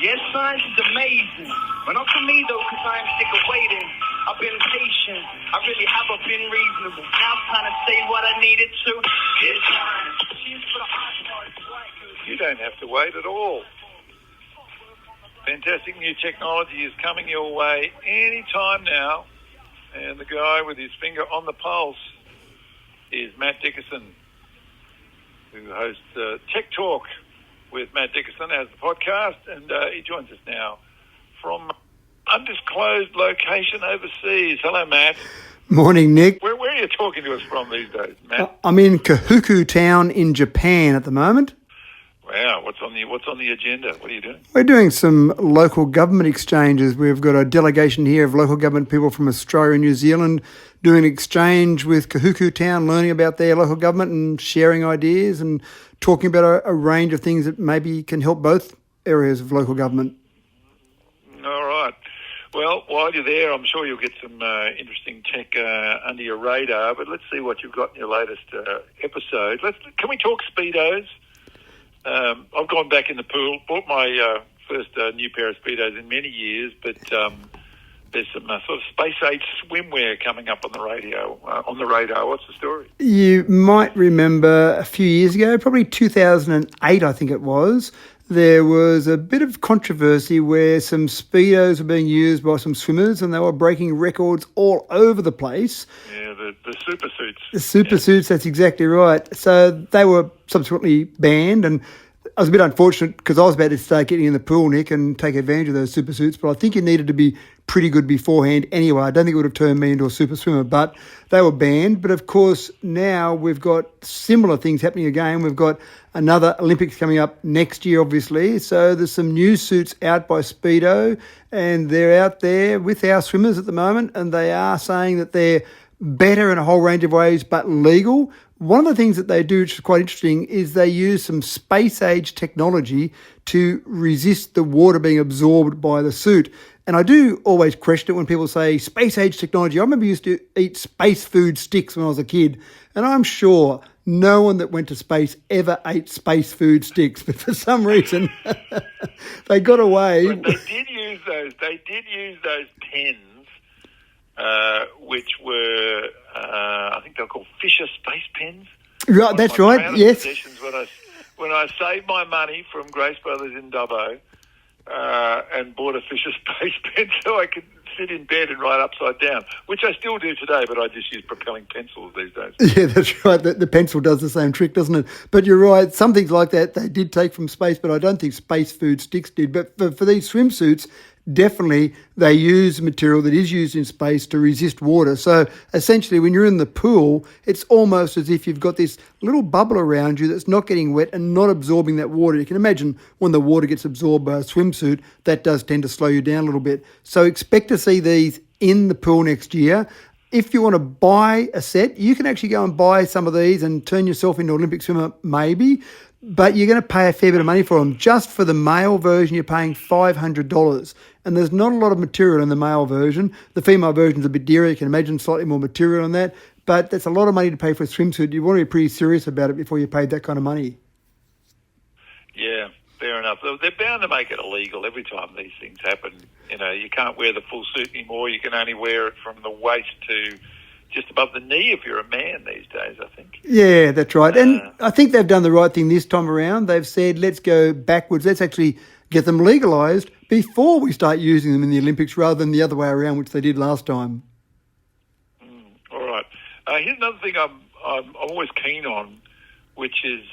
Yes, science is amazing, but not for me though, because I am sick of waiting. I've been patient, I really haven't been reasonable. Now I'm trying to say what I needed to. Yes, science. Cheers for the hot parts, white. You don't have to wait at all. Fantastic new technology is coming your way any time now. And the guy with his finger on the pulse is Matt Dickerson, who hosts Tech Talk with Matt Dickerson as the podcast. And he joins us now from undisclosed location overseas. Hello, Matt. Morning, Nick. Where are you talking to us from these days, Matt? I'm in Kahuku Town in Japan at the moment. Wow, what's on the agenda? What are you doing? We're doing some local government exchanges. We've got a delegation here of local government people from Australia and New Zealand doing an exchange with Kahuku Town, learning about their local government and sharing ideas and talking about a range of things that maybe can help both areas of local government. All right. Well, while you're there, I'm sure you'll get some interesting tech under your radar, but let's see what you've got in your latest episode. Can we talk Speedos? I've gone back in the pool, bought my first new pair of Speedos in many years, but there's some sort of space-age swimwear coming up on the radar. What's the story? You might remember a few years ago, probably 2008, I think it was, there was a bit of controversy where some Speedos were being used by some swimmers and they were breaking records all over the place. Yeah, the super suits. The super suits, that's exactly right. So they were subsequently banned, and I was a bit unfortunate because I was about to start getting in the pool, Nick, and take advantage of those super suits, but I think you needed to be pretty good beforehand anyway. I don't think it would have turned me into a super swimmer, but they were banned. But of course, now we've got similar things happening again. We've got another Olympics coming up next year, obviously. So there's some new suits out by Speedo, and they're out there with our swimmers at the moment, and they are saying that they're better in a whole range of ways, but legal. One of the things that they do, which is quite interesting, is they use some space-age technology to resist the water being absorbed by the suit. And I do always question it when people say space-age technology. I remember used to eat space food sticks when I was a kid, and I'm sure no one that went to space ever ate space food sticks, but for some reason they got away. But they did use those pens. Which were, I think they're called Fisher Space Pens. Right, that's right, yes. When I saved my money from Grace Brothers in Dubbo and bought a Fisher Space Pen so I could sit in bed and write upside down, which I still do today, but I just use propelling pencils these days. Yeah, that's right. The pencil does the same trick, doesn't it? But you're right, some things like that they did take from space, but I don't think space food sticks did. But for these swimsuits, definitely they use material that is used in space to resist water. So essentially when you're in the pool, it's almost as if you've got this little bubble around you that's not getting wet and not absorbing that water. You can imagine when the water gets absorbed by a swimsuit, that does tend to slow you down a little bit. So expect to see these in the pool next year. If you want to buy a set, you can actually go and buy some of these and turn yourself into an Olympic swimmer maybe, but you're going to pay a fair bit of money for them. Just for the male version, you're paying $500. And there's not a lot of material in the male version. The female version's a bit dearer. You can imagine slightly more material on that. But that's a lot of money to pay for a swimsuit. You want to be pretty serious about it before you paid that kind of money. Yeah, fair enough. They're bound to make it illegal every time these things happen. You know, you can't wear the full suit anymore. You can only wear it from the waist to just above the knee if you're a man these days, I think. Yeah, that's right. And I think they've done the right thing this time around. They've said, let's go backwards. Let's actually get them legalised before we start using them in the Olympics rather than the other way around, which they did last time. All right. Here's another thing I'm always keen on, which is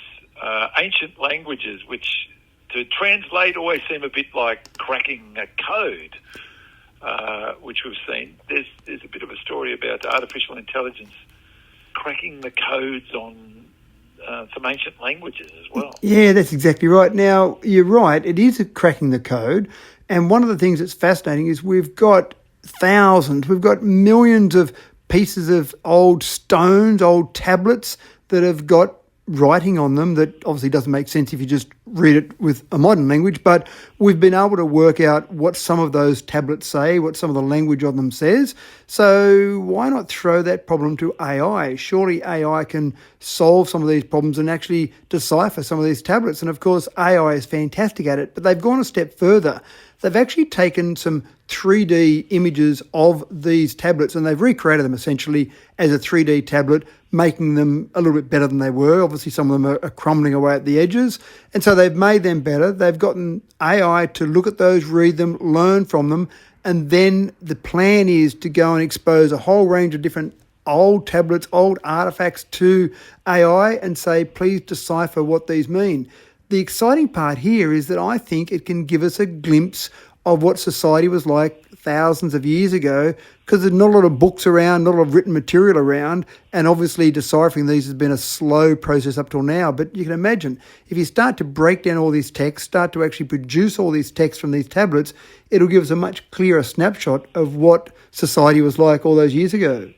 ancient languages, which to translate always seem a bit like cracking a code. Which we've seen. There's a bit of a story about artificial intelligence cracking the codes on some ancient languages as well. Yeah, that's exactly right. Now, you're right, it is cracking the code. And one of the things that's fascinating is we've got millions of pieces of old stones, old tablets that have got writing on them that obviously doesn't make sense if you just read it with a modern language, but we've been able to work out what some of those tablets say, what some of the language on them says. So why not throw that problem to AI? Surely AI can solve some of these problems and actually decipher some of these tablets. And of course, AI is fantastic at it, but they've gone a step further. They've actually taken some 3D images of these tablets and they've recreated them essentially as a 3D tablet, making them a little bit better than they were. Obviously, some of them are crumbling away at the edges. And so they've made them better. They've gotten AI to look at those, read them, learn from them. And then the plan is to go and expose a whole range of different old tablets, old artifacts to AI and say, please decipher what these mean. The exciting part here is that I think it can give us a glimpse of what society was like thousands of years ago, because there's not a lot of books around, not a lot of written material around, and obviously deciphering these has been a slow process up till now. But you can imagine, if you start to break down all these texts, start to actually produce all these texts from these tablets, it'll give us a much clearer snapshot of what society was like all those years ago.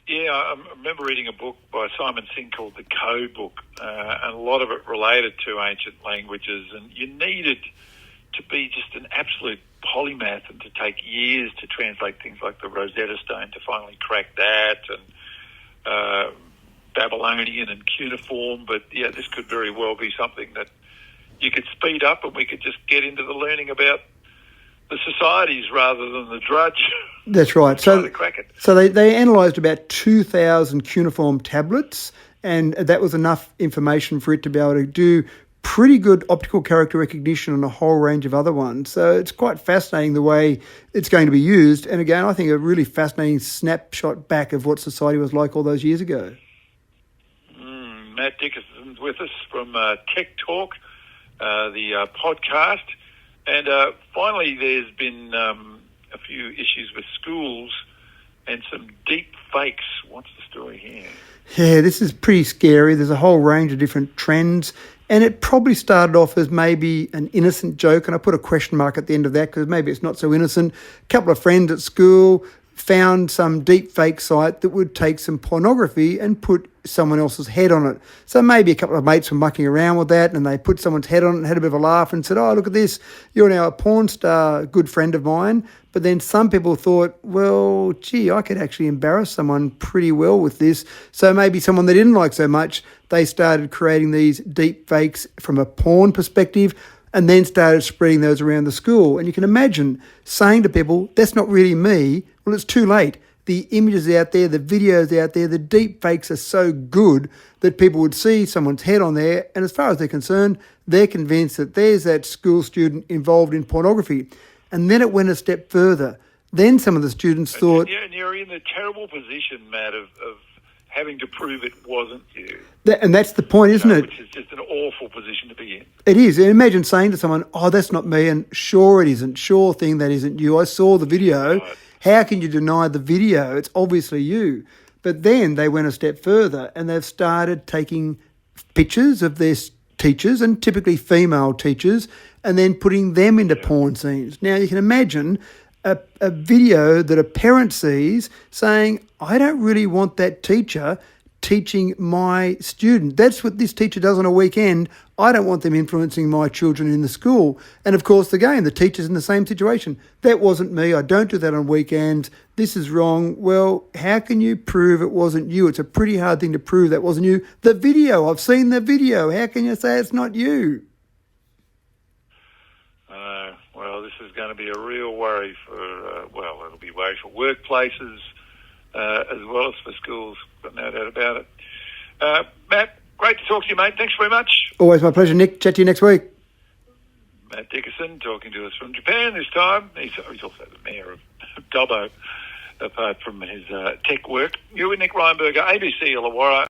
Yeah, I remember reading a book by Simon Singh called The Code Book, and a lot of it related to ancient languages, and you needed to be just an absolute polymath and to take years to translate things like the Rosetta Stone to finally crack that, and Babylonian and cuneiform. But yeah, this could very well be something that you could speed up and we could just get into the learning about the societies rather than the drudge. That's right. To crack it. So they analysed about 2,000 cuneiform tablets, and that was enough information for it to be able to do pretty good optical character recognition and a whole range of other ones. So it's quite fascinating the way it's going to be used. And again, I think a really fascinating snapshot back of what society was like all those years ago. Matt Dickerson's with us from Tech Talk, the podcast. And finally, there's been a few issues with schools and some deep fakes. What's the story here? Yeah, this is pretty scary. There's a whole range of different trends. And it probably started off as maybe an innocent joke, and I put a question mark at the end of that because maybe it's not so innocent. A couple of friends at school found some deep fake site that would take some pornography and put someone else's head on it. So maybe a couple of mates were mucking around with that and they put someone's head on it and had a bit of a laugh and said, oh, look at this, you're now a porn star, good friend of mine. But then some people thought, well, gee, I could actually embarrass someone pretty well with this. So maybe someone they didn't like so much, they started creating these deep fakes from a porn perspective and then started spreading those around the school. And you can imagine saying to people, that's not really me. Well, it's too late. The images out there, the videos out there, the deep fakes are so good that people would see someone's head on there. And as far as they're concerned, they're convinced that there's that school student involved in pornography. And then it went a step further. Then some of the students thought... And you're in the terrible position, Matt, of having to prove it wasn't you. And that's the point, isn't it? Which is just an awful position to be in. It is. And imagine saying to someone, oh, that's not me, and sure it isn't. Sure thing, that isn't you. I saw the video. Right. How can you deny the video? It's obviously you. But then they went a step further and they've started taking pictures of their teachers, and typically female teachers, and then putting them into porn scenes. Now, you can imagine a video that a parent sees saying, I don't really want that teacher teaching my student. That's what this teacher does on a weekend. I don't want them influencing my children in the school. And of course, again, the teacher's in the same situation. That wasn't me. I don't do that on weekends. This is wrong. Well, how can you prove it wasn't you? It's a pretty hard thing to prove that wasn't you. The video, I've seen the video. How can you say it's not you? Well, this is going to be a real worry for, it'll be a worry for workplaces as well as for schools. Got no doubt about it. Matt, great to talk to you, mate. Thanks very much. Always my pleasure, Nick. Chat to you next week. Matt Dickerson talking to us from Japan this time. He's also the mayor of Dubbo, apart from his tech work. You and Nick Rheinberger, ABC Illawarra.